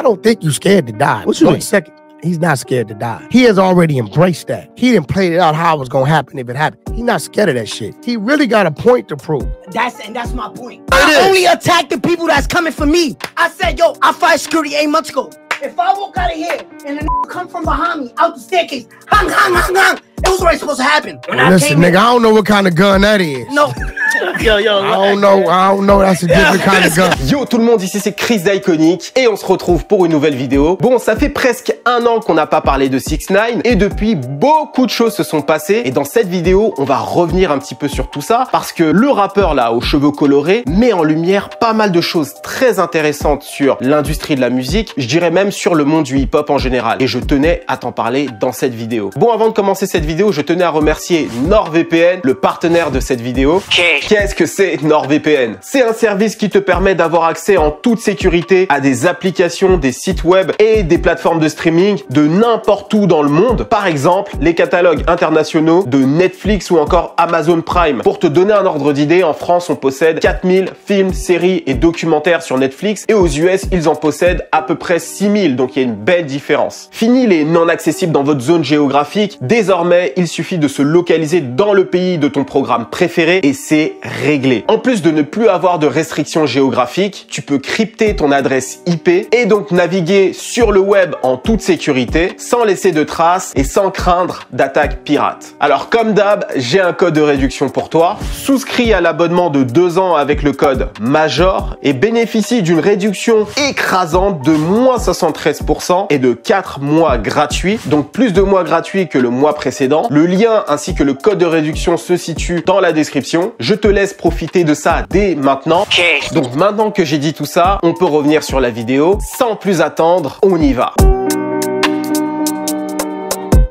don't think you're scared to die. What you mean? Second, he's not scared to die. He has already embraced that. He didn't play it out how it was gonna happen if it happened. He's not scared of that shit. He really got a point to prove. That's my point. I only attack the people that's coming for me. I said, yo, I fired security 8 months ago. If I walk out of here and the come from behind me out the staircase, hang, it was already supposed to happen. Listen, nigga, I don't know what kind of gun that is. No. I don't know. That's a different kind of gun. Yo tout le monde, ici c'est Chris d'Iconic et on se retrouve pour une nouvelle vidéo. Bon, ça fait presque 1 an qu'on n'a pas parlé de 6ix9ine et depuis beaucoup de choses se sont passées et dans cette vidéo, on va revenir un petit peu sur tout ça parce que le rappeur là aux cheveux colorés met en lumière pas mal de choses très intéressantes sur l'industrie de la musique, je dirais même sur le monde du hip-hop en général et je tenais à t'en parler dans cette vidéo. Bon, avant de commencer cette vidéo, je tenais à remercier NordVPN, le partenaire de cette vidéo. Qu'est-ce que c'est NordVPN? C'est un service qui te permet d'avoir accès en toute sécurité à des applications, des sites web et des plateformes de streaming de n'importe où dans le monde. Par exemple, les catalogues internationaux de Netflix ou encore Amazon Prime. Pour te donner un ordre d'idée, en France, on possède 4000 films, séries et documentaires sur Netflix et aux US, ils en possèdent à peu près 6000, donc il y a une belle différence. Fini les non accessibles dans votre zone géographique. Désormais, il suffit de se localiser dans le pays de ton programme préféré et c'est réglé. En plus de ne plus avoir de restrictions géographiques, tu peux crypter ton adresse IP et donc naviguer sur le web en toute sécurité, sans laisser de traces et sans craindre d'attaques pirates. Alors comme d'hab, j'ai un code de réduction pour toi. Souscris à l'abonnement de 2 ans avec le code MAJOR et bénéficie d'une réduction écrasante de moins 73% et de 4 mois gratuits, donc plus de mois gratuits que le mois précédent. Le lien ainsi que le code de réduction se situe dans la description. Je te laisse profiter de ça dès maintenant. Donc maintenant que j'ai dit tout ça, on peut revenir sur la vidéo. Sans plus attendre, on y va.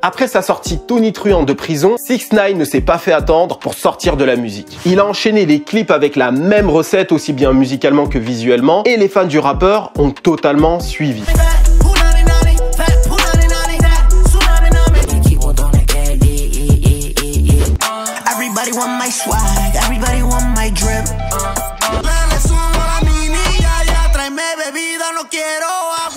Après sa sortie tonitruante de prison, 6ix9ine ne s'est pas fait attendre pour sortir de la musique. Il a enchaîné les clips avec la même recette aussi bien musicalement que visuellement et les fans du rappeur ont totalement suivi.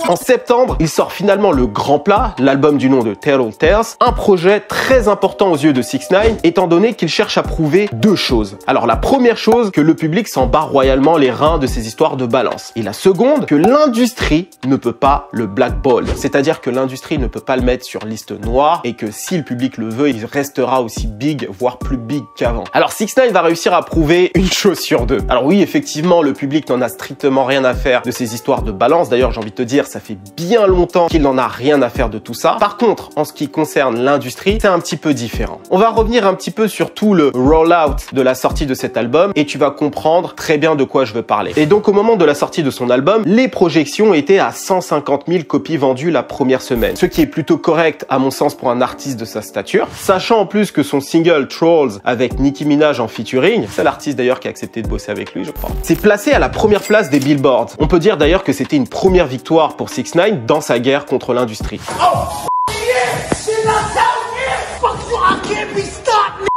En septembre, il sort finalement le grand plat, l'album du nom de Tell Tales, un projet très important aux yeux de 6ix9ine étant donné qu'il cherche à prouver 2 choses. Alors la première chose, que le public s'en bat royalement les reins de ces histoires de balance. Et la seconde, que l'industrie ne peut pas le blackball. C'est-à-dire que l'industrie ne peut pas le mettre sur liste noire et que si le public le veut, il restera aussi big, voire plus big qu'avant. Alors 6ix9ine va réussir à prouver une chose sur 2. Alors oui, effectivement, le public n'en a strictement rien à faire de ces histoires de balance. D'ailleurs, j'ai envie de te dire, ça fait bien longtemps qu'il n'en a rien à faire de tout ça. Par contre, en ce qui concerne l'industrie, c'est un petit peu différent. On va revenir un petit peu sur tout le rollout de la sortie de cet album et tu vas comprendre très bien de quoi je veux parler. Et donc au moment de la sortie de son album, les projections étaient à 150 000 copies vendues la première semaine. Ce qui est plutôt correct à mon sens pour un artiste de sa stature. Sachant en plus que son single Trolls avec Nicki Minaj en featuring, c'est l'artiste d'ailleurs qui a accepté de bosser avec lui je crois, s'est placé à la première place des billboards. On peut dire d'ailleurs que c'était une première victoire pour 6ix9ine dans sa guerre contre l'industrie. Oh, yeah, shit, I'm telling you. Fuck you, I can't be stopped,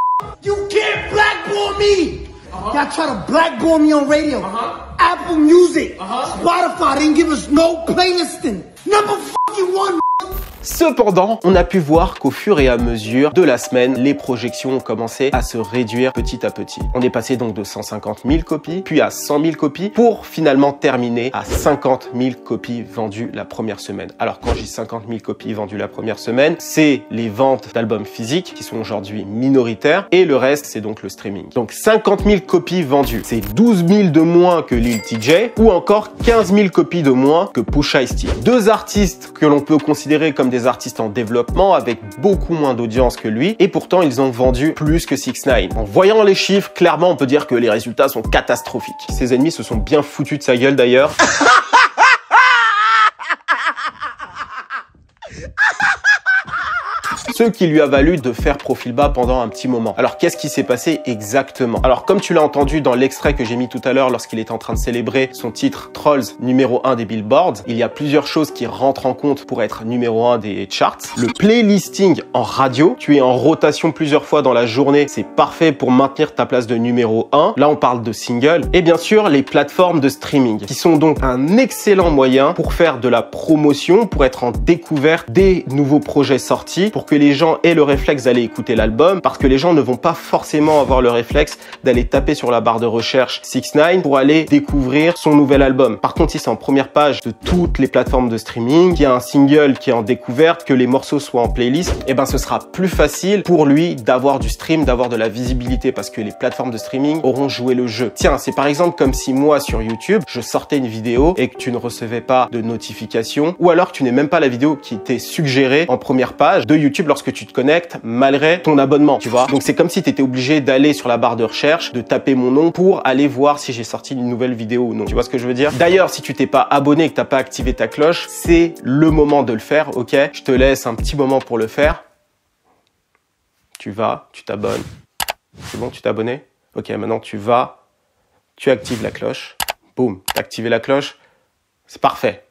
you can't blackball me. Y'all try to blackball me on radio. Apple Music, Spotify didn't give us no playlisting. Number fucking 1. Cependant, on a pu voir qu'au fur et à mesure de la semaine, les projections ont commencé à se réduire petit à petit. On est passé donc de 150 000 copies, puis à 100 000 copies, pour finalement terminer à 50 000 copies vendues la première semaine. Alors quand je dis 50 000 copies vendues la première semaine, c'est les ventes d'albums physiques qui sont aujourd'hui minoritaires, et le reste, c'est donc le streaming. Donc 50 000 copies vendues, c'est 12 000 de moins que Lil TJ, ou encore 15 000 copies de moins que Pusha T. 2 artistes que l'on peut considérer comme des artistes en développement avec beaucoup moins d'audience que lui et pourtant ils ont vendu plus que 6ix9ine. En voyant les chiffres, clairement on peut dire que les résultats sont catastrophiques. Ses ennemis se sont bien foutus de sa gueule d'ailleurs. ce qui lui a valu de faire profil bas pendant un petit moment. Alors qu'est-ce qui s'est passé exactement? Alors comme tu l'as entendu dans l'extrait que j'ai mis tout à l'heure lorsqu'il était en train de célébrer son titre Trolls numéro 1 des Billboards, il y a plusieurs choses qui rentrent en compte pour être numéro 1 des charts. Le playlisting en radio, tu es en rotation plusieurs fois dans la journée, c'est parfait pour maintenir ta place de numéro 1. Là on parle de single. Et bien sûr les plateformes de streaming qui sont donc un excellent moyen pour faire de la promotion, pour être en découverte des nouveaux projets sortis, pour que les gens aient le réflexe d'aller écouter l'album, parce que les gens ne vont pas forcément avoir le réflexe d'aller taper sur la barre de recherche 6ix9ine pour aller découvrir son nouvel album. Par contre, si c'est en première page de toutes les plateformes de streaming, qu'il y a un single qui est en découverte, que les morceaux soient en playlist, et ben ce sera plus facile pour lui d'avoir du stream, d'avoir de la visibilité, parce que les plateformes de streaming auront joué le jeu. Tiens, c'est par exemple comme si moi sur YouTube, je sortais une vidéo et que tu ne recevais pas de notification, ou alors que tu n'aies même pas la vidéo qui t'est suggérée en première page de YouTube lorsque tu te connectes malgré ton abonnement, tu vois. Donc c'est comme si tu étais obligé d'aller sur la barre de recherche, de taper mon nom pour aller voir si j'ai sorti une nouvelle vidéo ou non. Tu vois ce que je veux dire? D'ailleurs, si tu t'es pas abonné et que t'as pas activé ta cloche, c'est le moment de le faire, ok? Je te laisse un petit moment pour le faire. Tu vas, tu t'abonnes. C'est bon, tu t'es abonné? Ok, maintenant tu vas, tu actives la cloche. Boum, t'as activé la cloche. C'est parfait.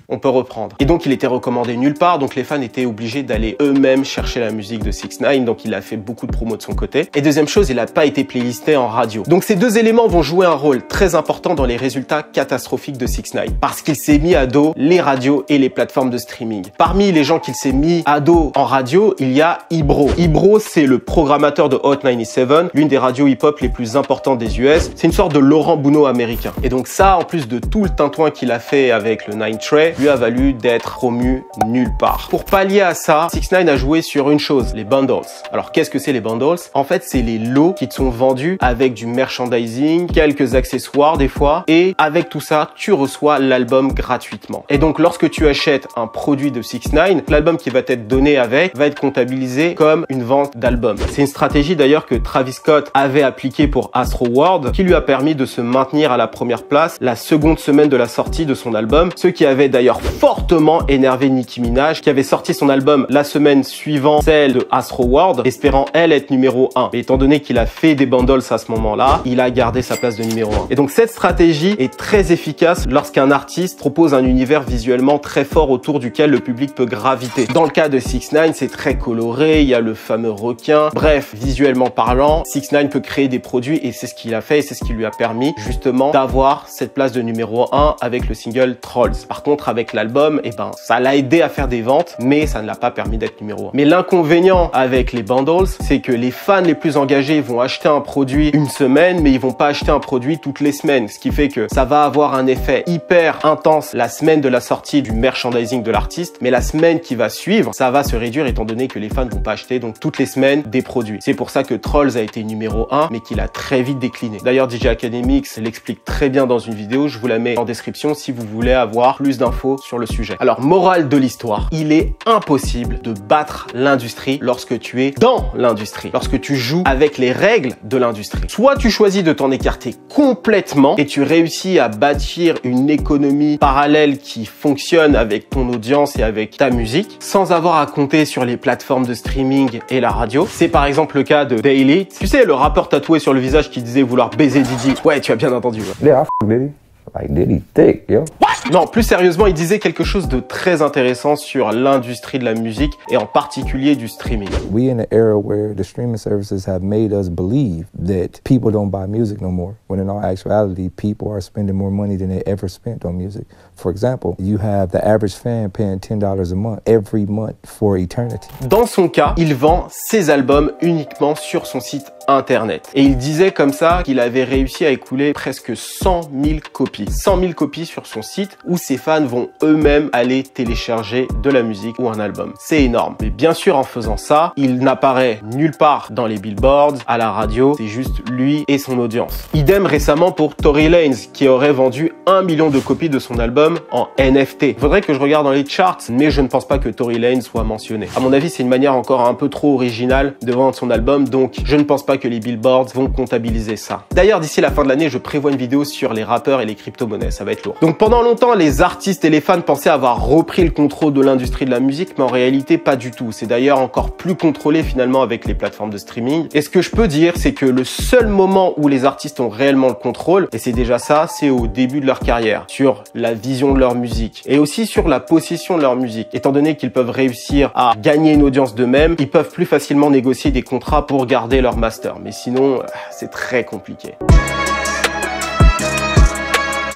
On peut reprendre. Et donc il était recommandé nulle part, donc les fans étaient obligés d'aller eux-mêmes chercher la musique de 6ix9ine, donc il a fait beaucoup de promos de son côté. Et deuxième chose, il n'a pas été playlisté en radio. Donc ces deux éléments vont jouer un rôle très important dans les résultats catastrophiques de 6ix9ine, parce qu'il s'est mis à dos les radios et les plateformes de streaming. Parmi les gens qu'il s'est mis à dos en radio, il y a Ibro. Ibro, c'est le programmateur de Hot 97, l'une des radios hip-hop les plus importantes des US. C'est une sorte de Laurent Bounot américain. Et donc ça, en plus de tout le tintouin qu'il a fait avec le 9 Tray, lui a valu d'être promu nulle part. Pour pallier à ça, 6ix9ine a joué sur une chose, les bundles. Alors qu'est-ce que c'est les bundles? En fait, c'est les lots qui te sont vendus avec du merchandising, quelques accessoires des fois, et avec tout ça, tu reçois l'album gratuitement. Et donc lorsque tu achètes un produit de 6ix9ine, l'album qui va t'être donné avec va être comptabilisé comme une vente d'album. C'est une stratégie d'ailleurs que Travis Scott avait appliquée pour Astro World, qui lui a permis de se maintenir à la première place la seconde semaine de la sortie de son album, ce qui avait d'ailleurs fortement énervé Nicki Minaj, qui avait sorti son album la semaine suivant celle de Astro World, espérant elle être numéro 1. Mais étant donné qu'il a fait des bundles à ce moment-là, il a gardé sa place de numéro 1. Et donc cette stratégie est très efficace lorsqu'un artiste propose un univers visuellement très fort autour duquel le public peut graviter. Dans le cas de 6ix9ine, c'est très coloré, il y a le fameux requin. Bref, visuellement parlant, 6ix9ine peut créer des produits et c'est ce qu'il a fait et c'est ce qui lui a permis justement d'avoir cette place de numéro 1 avec le single Trolls. Par contre, avec l'album, eh ben, ça l'a aidé à faire des ventes, mais ça ne l'a pas permis d'être numéro 1. Mais l'inconvénient avec les bundles, c'est que les fans les plus engagés vont acheter un produit une semaine, mais ils vont pas acheter un produit toutes les semaines, ce qui fait que ça va avoir un effet hyper intense la semaine de la sortie du merchandising de l'artiste, mais la semaine qui va suivre, ça va se réduire étant donné que les fans vont pas acheter donc toutes les semaines des produits. C'est pour ça que Trolls a été numéro 1, mais qu'il a très vite décliné. D'ailleurs, DJ Akademiks l'explique très bien dans une vidéo, je vous la mets en description si vous voulez avoir plus d'infos sur le sujet. Alors, morale de l'histoire, il est impossible de battre l'industrie lorsque tu es dans l'industrie, lorsque tu joues avec les règles de l'industrie. Soit tu choisis de t'en écarter complètement et tu réussis à bâtir une économie parallèle qui fonctionne avec ton audience et avec ta musique, sans avoir à compter sur les plateformes de streaming et la radio. C'est par exemple le cas de Daily. Tu sais, le rappeur tatoué sur le visage qui disait vouloir baiser Diddy. Ouais, tu as bien entendu. Ouais. Yeah, I f Diddy. Like Diddy thick, yo. Non, plus sérieusement, il disait quelque chose de très intéressant sur l'industrie de la musique et en particulier du streaming. We in an era where the streaming services have made us believe that people don't buy music no more, when in all actuality, people are spending more money than they ever spent on music. For example, you have the average fan paying $10 a month every month for eternity. Dans son cas, il vend ses albums uniquement sur son site internet. Et il disait comme ça qu'il avait réussi à écouler presque 100 000 copies. 100 000 copies sur son site où ses fans vont eux-mêmes aller télécharger de la musique ou un album. C'est énorme. Mais bien sûr, en faisant ça, il n'apparaît nulle part dans les billboards, à la radio. C'est juste lui et son audience. Idem récemment pour Tory Lanez, qui aurait vendu 1 million de copies de son album en NFT. Faudrait que je regarde dans les charts, mais je ne pense pas que Tory Lanez soit mentionné. À mon avis, c'est une manière encore un peu trop originale de vendre son album, donc je ne pense pas que les billboards vont comptabiliser ça. D'ailleurs, d'ici la fin de l'année, je prévois une vidéo sur les rappeurs et les crypto-monnaies, ça va être lourd. Donc pendant longtemps, les artistes et les fans pensaient avoir repris le contrôle de l'industrie de la musique, mais en réalité pas du tout. C'est d'ailleurs encore plus contrôlé finalement avec les plateformes de streaming. Et ce que je peux dire, c'est que le seul moment où les artistes ont réellement le contrôle, et c'est déjà ça, c'est au début de leur carrière, sur la vision de leur musique, et aussi sur la possession de leur musique. Étant donné qu'ils peuvent réussir à gagner une audience d'eux-mêmes, ils peuvent plus facilement négocier des contrats pour garder leur master. Mais sinon, c'est très compliqué.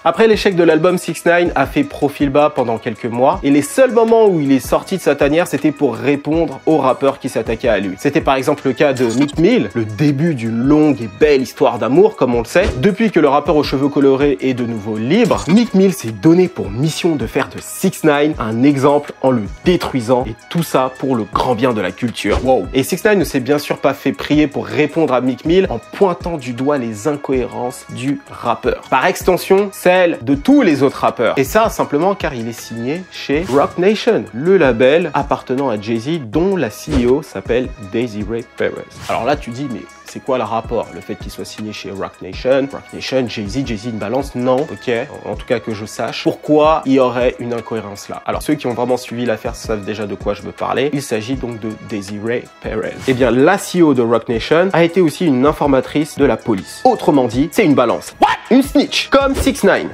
Après l'échec de l'album, 6ix9ine a fait profil bas pendant quelques mois et les seuls moments où il est sorti de sa tanière, c'était pour répondre aux rappeurs qui s'attaquaient à lui. C'était par exemple le cas de Meek Mill, le début d'une longue et belle histoire d'amour, comme on le sait. Depuis que le rappeur aux cheveux colorés est de nouveau libre, Meek Mill s'est donné pour mission de faire de 6ix9ine un exemple en le détruisant, et tout ça pour le grand bien de la culture. Wow. Et 6ix9ine ne s'est bien sûr pas fait prier pour répondre à Meek Mill en pointant du doigt les incohérences du rappeur. Par extension, celle de tous les autres rappeurs. Et ça, simplement car il est signé chez Roc Nation, le label appartenant à Jay-Z, dont la CEO s'appelle Desiree Perez. Alors là, tu dis, mais c'est quoi le rapport? Le fait qu'il soit signé chez Roc Nation, Jay-Z une balance? Non, ok, en tout cas que je sache. Pourquoi il y aurait une incohérence là? Alors ceux qui ont vraiment suivi l'affaire savent déjà de quoi je veux parler. Il s'agit donc de Desiree Perez. Eh bien, la CEO de Roc Nation a été aussi une informatrice de la police. Autrement dit, c'est une balance. What? Une snitch, comme 6ix9ine.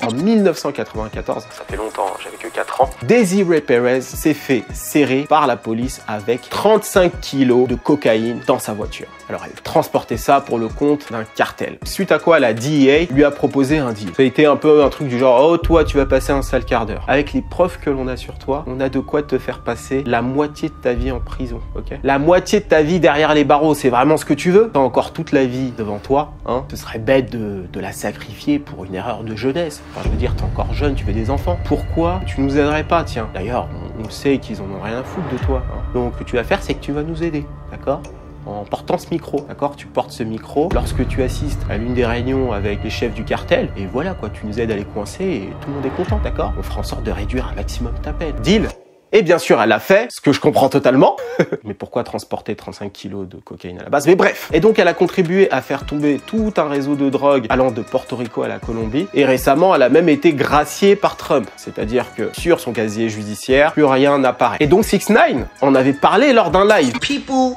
En 1994, ça fait longtemps, j'avais que 4 ans, Desiree Perez s'est fait serrer par la police avec 35 kilos de cocaïne dans sa voiture. Alors elle transportait ça pour le compte d'un cartel. Suite à quoi la DEA lui a proposé un deal. Ça a été un peu un truc du genre, oh toi tu vas passer un sale quart d'heure. Avec les preuves que l'on a sur toi, on a de quoi te faire passer la moitié de ta vie en prison, ok? La moitié de ta vie derrière les barreaux, c'est vraiment ce que tu veux? T'as encore toute la vie devant toi, hein? Ce serait bête de la sacrifier pour une erreur de jeunesse. Enfin je veux dire, t'es encore jeune, tu veux des enfants. Pourquoi tu nous aiderais pas, tiens? D'ailleurs, on sait qu'ils en ont rien à foutre de toi, hein? Donc ce que tu vas faire, c'est que tu vas nous aider, d'accord? En portant ce micro, d'accord? Tu portes ce micro lorsque tu assistes à l'une des réunions avec les chefs du cartel, et voilà quoi, tu nous aides à les coincer et tout le monde est content, d'accord? On fera en sorte de réduire un maximum ta peine. Deal? Et bien sûr, elle l'a fait, ce que je comprends totalement. Mais pourquoi transporter 35 kilos de cocaïne à la base? Mais bref. Et donc, elle a contribué à faire tomber tout un réseau de drogue allant de Porto Rico à la Colombie. Et récemment, elle a même été graciée par Trump. C'est-à-dire que sur son casier judiciaire, plus rien n'apparaît. Et donc, 6ix9ine en avait parlé lors d'un live. People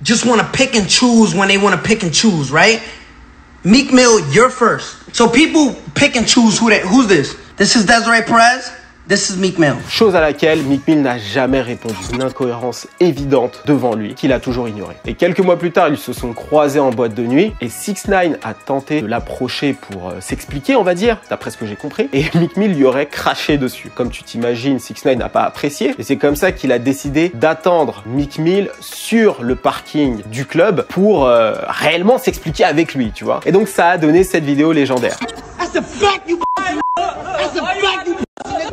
just want to pick and choose when they want to pick and choose, right? Meek Mill, you're first. So people pick and choose who's this? This is Desiree Perez? This is Meek Mill. Chose à laquelle Meek Mill n'a jamais répondu. Une incohérence évidente devant lui, qu'il a toujours ignorée. Et quelques mois plus tard, ils se sont croisés en boîte de nuit et 6ix9ine a tenté de l'approcher pour s'expliquer, on va dire, d'après ce que j'ai compris. Et Meek Mill lui aurait craché dessus. Comme tu t'imagines, 6ix9ine n'a pas apprécié. Et c'est comme ça qu'il a décidé d'attendre Meek Mill sur le parking du club pour réellement s'expliquer avec lui, tu vois. Et donc ça a donné cette vidéo légendaire. That's a fact, you That's a fact, you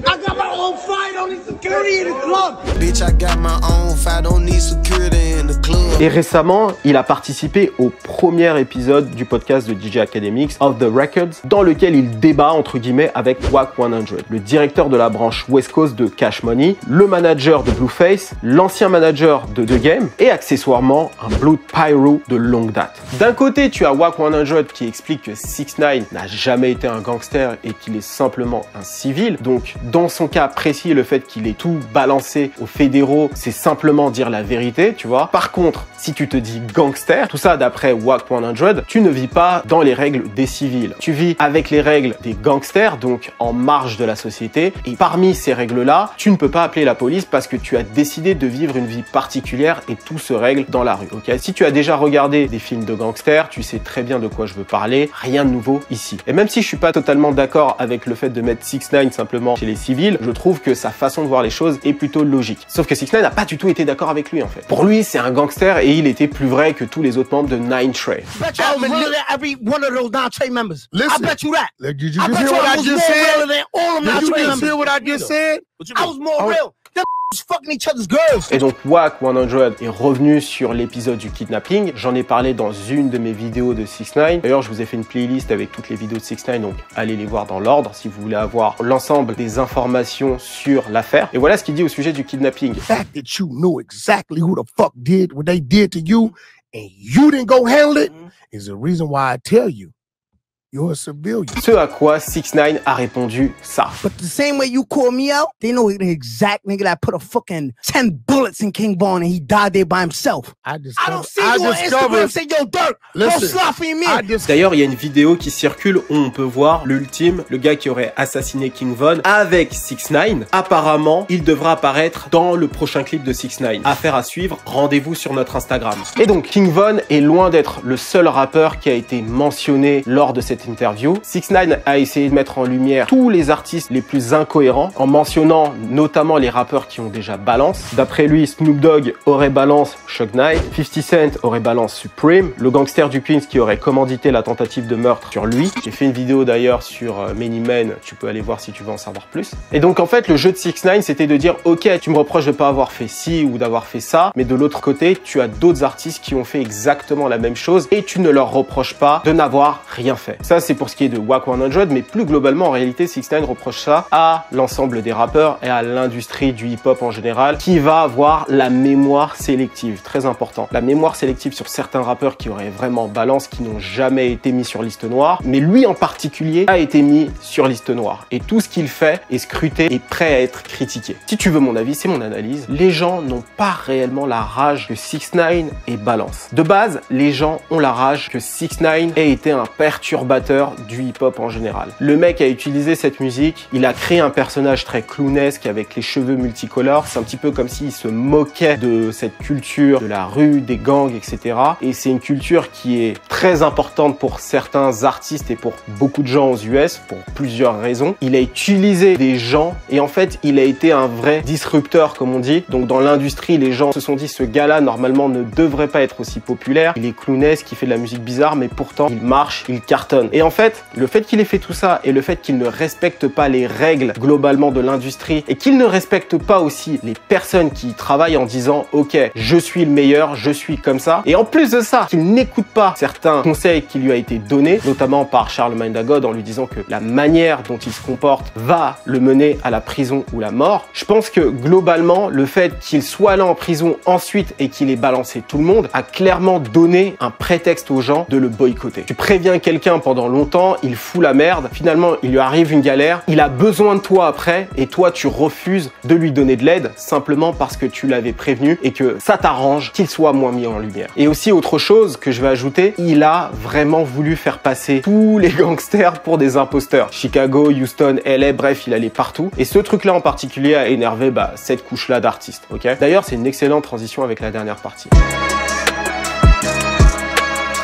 I got my own fight, don't need security in the club. Bitch, I got my own fight, don't need security in the club. Et récemment, il a participé au premier épisode du podcast de DJ Academics, Off the Records, dans lequel il débat, entre guillemets, avec Wack 100, le directeur de la branche West Coast de Cash Money, le manager de Blueface, l'ancien manager de The Game, et accessoirement un Blood Pyro de longue date. D'un côté, tu as Wack 100 qui explique que 6ix9ine n'a jamais été un gangster et qu'il est simplement un civil. Donc, dans son cas précis, le fait qu'il ait tout balancé aux fédéraux, c'est simplement dire la vérité, tu vois. Par contre, si tu te dis gangster, tout ça d'après Wack 100, tu ne vis pas dans les règles des civils. Tu vis avec les règles des gangsters, donc en marge de la société. Et parmi ces règles-là, tu ne peux pas appeler la police parce que tu as décidé de vivre une vie particulière et tout se règle dans la rue, ok? Si tu as déjà regardé des films de gangsters, tu sais très bien de quoi je veux parler. Rien de nouveau ici. Et même si je suis pas totalement d'accord avec le fait de mettre 6ix9ine simplement chez les civils, je trouve que sa façon de voir les choses est plutôt logique. Sauf que 6ix9ine n'a pas du tout été d'accord avec lui en fait. Pour lui, c'est un gangster et il était plus vrai que tous les autres membres de Nine Trey. Every one of those 9 Trey members. Listen, I bet you that. Like, did you I just bet hear you what I I was just more said? real than all of 9 Did you Trey just members. hear what I just said? I was more real. Them was fucking each other's girls. Et donc Wack 100 est revenu sur l'épisode du kidnapping. J'en ai parlé dans une de mes vidéos de 6ix9ine. D'ailleurs, je vous ai fait une playlist avec toutes les vidéos de 6ix9ine, donc allez les voir dans l'ordre si vous voulez avoir l'ensemble des informations sur l'affaire. Et voilà ce qu'il dit au sujet du kidnapping. The fact that you knew exactly who the fuck did what they did to you and you didn't go handle it is the reason why I tell you You're a civilian. Ce à quoi 6ix9ine a répondu ça. But the same way you call me out, they know the exact nigga that put a fucking 10 bullets in King Von and he died there by himself. I don't see you on Instagram say, yo, Dirk, go sloppy me. D'ailleurs, il y a une vidéo qui circule où on peut voir l'ultime, le gars qui aurait assassiné King Von avec 6ix9ine. Apparemment, il devra apparaître dans le prochain clip de 6ix9ine. Affaire à suivre, rendez-vous sur notre Instagram. Et donc, King Von est loin d'être le seul rappeur qui a été mentionné lors de cette interview. 6ix9ine a essayé de mettre en lumière tous les artistes les plus incohérents en mentionnant notamment les rappeurs qui ont déjà balance. D'après lui, Snoop Dogg aurait balance Suge Knight, 50 Cent aurait balance Supreme, le gangster du Queens qui aurait commandité la tentative de meurtre sur lui. J'ai fait une vidéo d'ailleurs sur Many Men, tu peux aller voir si tu veux en savoir plus. Et donc en fait, le jeu de 6ix9ine, c'était de dire ok, tu me reproches de pas avoir fait ci ou d'avoir fait ça, mais de l'autre côté, tu as d'autres artistes qui ont fait exactement la même chose et tu ne leur reproches pas de n'avoir rien fait. Ça, c'est pour ce qui est de Wack 100, mais plus globalement, en réalité, 6ix9ine reproche ça à l'ensemble des rappeurs et à l'industrie du hip-hop en général, qui va avoir la mémoire sélective, très important. La mémoire sélective sur certains rappeurs qui auraient vraiment balance, qui n'ont jamais été mis sur liste noire, mais lui en particulier a été mis sur liste noire. Et tout ce qu'il fait est scruté et prêt à être critiqué. Si tu veux mon avis, c'est mon analyse. Les gens n'ont pas réellement la rage que 6ix9ine ait balance. De base, les gens ont la rage que 6ix9ine ait été un perturbateur du hip-hop en général. Le mec a utilisé cette musique, il a créé un personnage très clownesque avec les cheveux multicolores. C'est un petit peu comme s'il se moquait de cette culture de la rue, des gangs, etc. Et c'est une culture qui est très importante pour certains artistes et pour beaucoup de gens aux US pour plusieurs raisons. Il a utilisé des gens et en fait, il a été un vrai disrupteur, comme on dit. Donc dans l'industrie, les gens se sont dit ce gars-là, normalement, ne devrait pas être aussi populaire. Il est clownesque, il fait de la musique bizarre, mais pourtant, il marche, il cartonne. Et en fait, le fait qu'il ait fait tout ça et le fait qu'il ne respecte pas les règles globalement de l'industrie et qu'il ne respecte pas aussi les personnes qui y travaillent en disant ok, je suis le meilleur, je suis comme ça. Et en plus de ça, qu'il n'écoute pas certains conseils qui lui a été donnés, notamment par Charlemagne the God en lui disant que la manière dont il se comporte va le mener à la prison ou la mort. Je pense que globalement, le fait qu'il soit allé en prison ensuite et qu'il ait balancé tout le monde a clairement donné un prétexte aux gens de le boycotter. Tu préviens quelqu'un pendant longtemps, il fout la merde, finalement il lui arrive une galère, il a besoin de toi après et toi tu refuses de lui donner de l'aide simplement parce que tu l'avais prévenu et que ça t'arrange qu'il soit moins mis en lumière. Et aussi autre chose que je vais ajouter, il a vraiment voulu faire passer tous les gangsters pour des imposteurs. Chicago, Houston, LA, bref, il allait partout. Et ce truc-là en particulier a énervé cette couche-là d'artistes. Ok. D'ailleurs, c'est une excellente transition avec la dernière partie.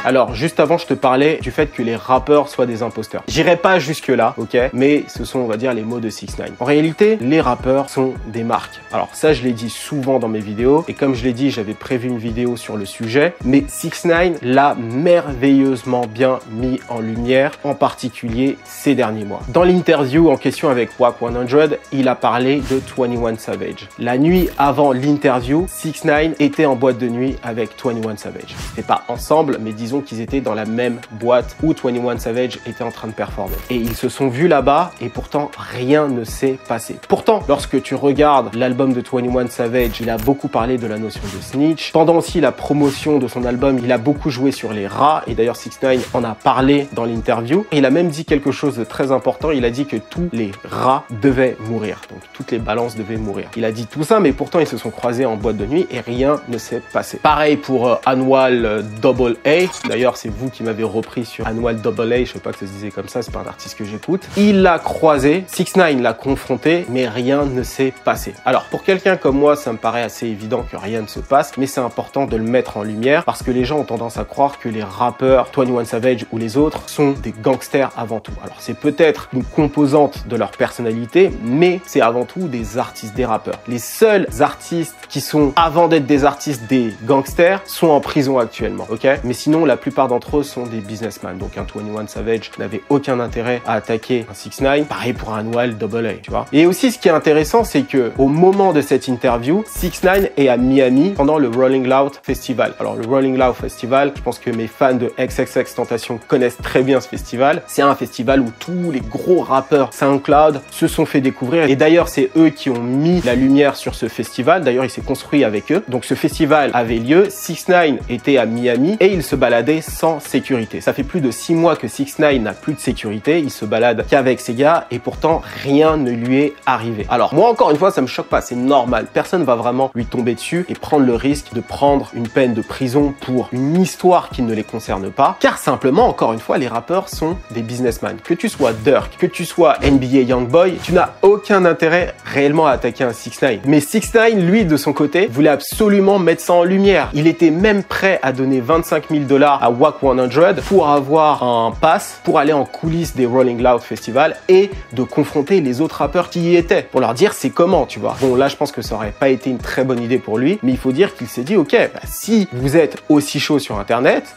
Alors, juste avant, je te parlais du fait que les rappeurs soient des imposteurs. J'irai pas jusque là, ok, mais ce sont, on va dire, les mots de 6ix9ine. En réalité, les rappeurs sont des marques. Alors ça, je l'ai dit souvent dans mes vidéos, et comme je l'ai dit, j'avais prévu une vidéo sur le sujet, mais 6ix9ine l'a merveilleusement bien mis en lumière, en particulier ces derniers mois. Dans l'interview en question avec Wack 100, il a parlé de 21 Savage. La nuit avant l'interview, 6ix9ine était en boîte de nuit avec 21 Savage. C'était pas ensemble, mais disons qu'ils étaient dans la même boîte où 21 Savage était en train de performer. Et ils se sont vus là-bas et pourtant rien ne s'est passé. Pourtant, lorsque tu regardes l'album de 21 Savage, il a beaucoup parlé de la notion de snitch. Pendant aussi la promotion de son album, il a beaucoup joué sur les rats et d'ailleurs 6ix9ine en a parlé dans l'interview. Il a même dit quelque chose de très important, il a dit que tous les rats devaient mourir. Donc toutes les balances devaient mourir. Il a dit tout ça, mais pourtant ils se sont croisés en boîte de nuit et rien ne s'est passé. Pareil pour Annual AA. D'ailleurs, c'est vous qui m'avez repris sur Annual AA, je sais pas que ça se disait comme ça, c'est pas un artiste que j'écoute. Il l'a croisé, 6ix9ine l'a confronté, mais rien ne s'est passé. Alors, pour quelqu'un comme moi, ça me paraît assez évident que rien ne se passe, mais c'est important de le mettre en lumière parce que les gens ont tendance à croire que les rappeurs, 21 Savage ou les autres, sont des gangsters avant tout. Alors, c'est peut-être une composante de leur personnalité, mais c'est avant tout des artistes, des rappeurs. Les seuls artistes qui sont, avant d'être des artistes, des gangsters, sont en prison actuellement, ok? Mais sinon, la plupart d'entre eux sont des businessmen. Donc un 21 Savage n'avait aucun intérêt à attaquer un 6ix9ine. Pareil pour un Annual AA, tu vois. Et aussi, ce qui est intéressant, c'est que au moment de cette interview, 6ix9ine est à Miami pendant le Rolling Loud Festival. Alors le Rolling Loud Festival, je pense que mes fans de XXXTentacion connaissent très bien ce festival. C'est un festival où tous les gros rappeurs SoundCloud se sont fait découvrir. Et d'ailleurs, c'est eux qui ont mis la lumière sur ce festival. D'ailleurs, il s'est construit avec eux. Donc ce festival avait lieu. 6ix9ine était à Miami et il se baladait balader sans sécurité. Ça fait plus de 6 mois que 6ix9ine n'a plus de sécurité, il se balade qu'avec ses gars et pourtant rien ne lui est arrivé. Alors moi encore une fois ça me choque pas, c'est normal, personne va vraiment lui tomber dessus et prendre le risque de prendre une peine de prison pour une histoire qui ne les concerne pas, car simplement encore une fois les rappeurs sont des businessmen. Que tu sois Durk, que tu sois NBA Youngboy, tu n'as aucun intérêt réellement à attaquer un 6ix9ine. Mais 6ix9ine lui de son côté voulait absolument mettre ça en lumière. Il était même prêt à donner 25 000 $ à Wack 100 pour avoir un pass pour aller en coulisses des Rolling Loud Festival et de confronter les autres rappeurs qui y étaient pour leur dire c'est comment, tu vois. Bon là je pense que ça aurait pas été une très bonne idée pour lui, mais il faut dire qu'il s'est dit ok, si vous êtes aussi chaud sur internet,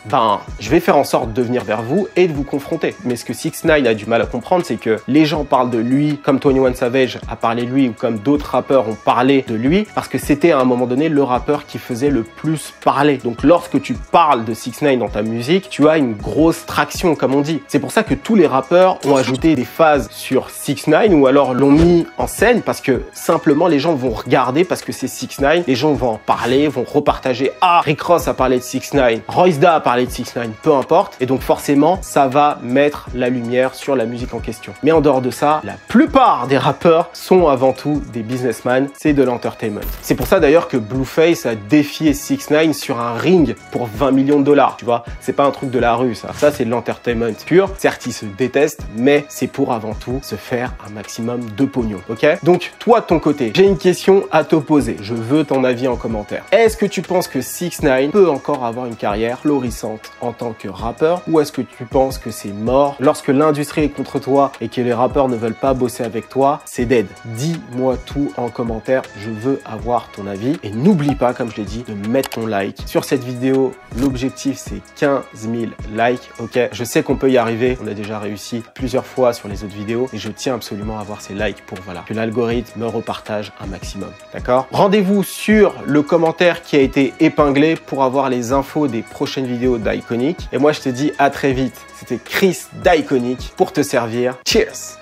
je vais faire en sorte de venir vers vous et de vous confronter. Mais ce que 6ix9ine a du mal à comprendre, c'est que les gens parlent de lui comme 21 Savage a parlé de lui ou comme d'autres rappeurs ont parlé de lui parce que c'était à un moment donné le rappeur qui faisait le plus parler. Donc lorsque tu parles de 6ix9ine dans ta musique, tu as une grosse traction comme on dit. C'est pour ça que tous les rappeurs ont ajouté des phases sur 6ix9ine ou alors l'ont mis en scène parce que simplement les gens vont regarder parce que c'est 6ix9ine, les gens vont en parler, vont repartager. Ah, Rick Ross a parlé de 6ix9ine, Royce Da a parlé de 6ix9ine, peu importe. Et donc forcément, ça va mettre la lumière sur la musique en question. Mais en dehors de ça, la plupart des rappeurs sont avant tout des businessmen, c'est de l'entertainment. C'est pour ça d'ailleurs que Blueface a défié 6ix9ine sur un ring pour 20 millions $, tu vois. C'est pas un truc de la rue ça. Ça c'est de l'entertainment pur. Certes, ils se détestent, mais c'est pour avant tout se faire un maximum de pognon, ok? Donc toi de ton côté, j'ai une question à te poser. Je veux ton avis en commentaire. Est-ce que tu penses que 6ix9ine peut encore avoir une carrière florissante en tant que rappeur ou est-ce que tu penses que c'est mort lorsque l'industrie est contre toi et que les rappeurs ne veulent pas bosser avec toi? C'est dead. Dis-moi tout en commentaire. Je veux avoir ton avis et n'oublie pas, comme je l'ai dit, de mettre ton like sur cette vidéo. L'objectif c'est 15 000 likes, ok? Je sais qu'on peut y arriver. On a déjà réussi plusieurs fois sur les autres vidéos et je tiens absolument à avoir ces likes pour que l'algorithme me repartage un maximum, d'accord? Rendez-vous sur le commentaire qui a été épinglé pour avoir les infos des prochaines vidéos d'Iconic. Et moi je te dis à très vite. C'était Chris d'Iconic pour te servir. Cheers!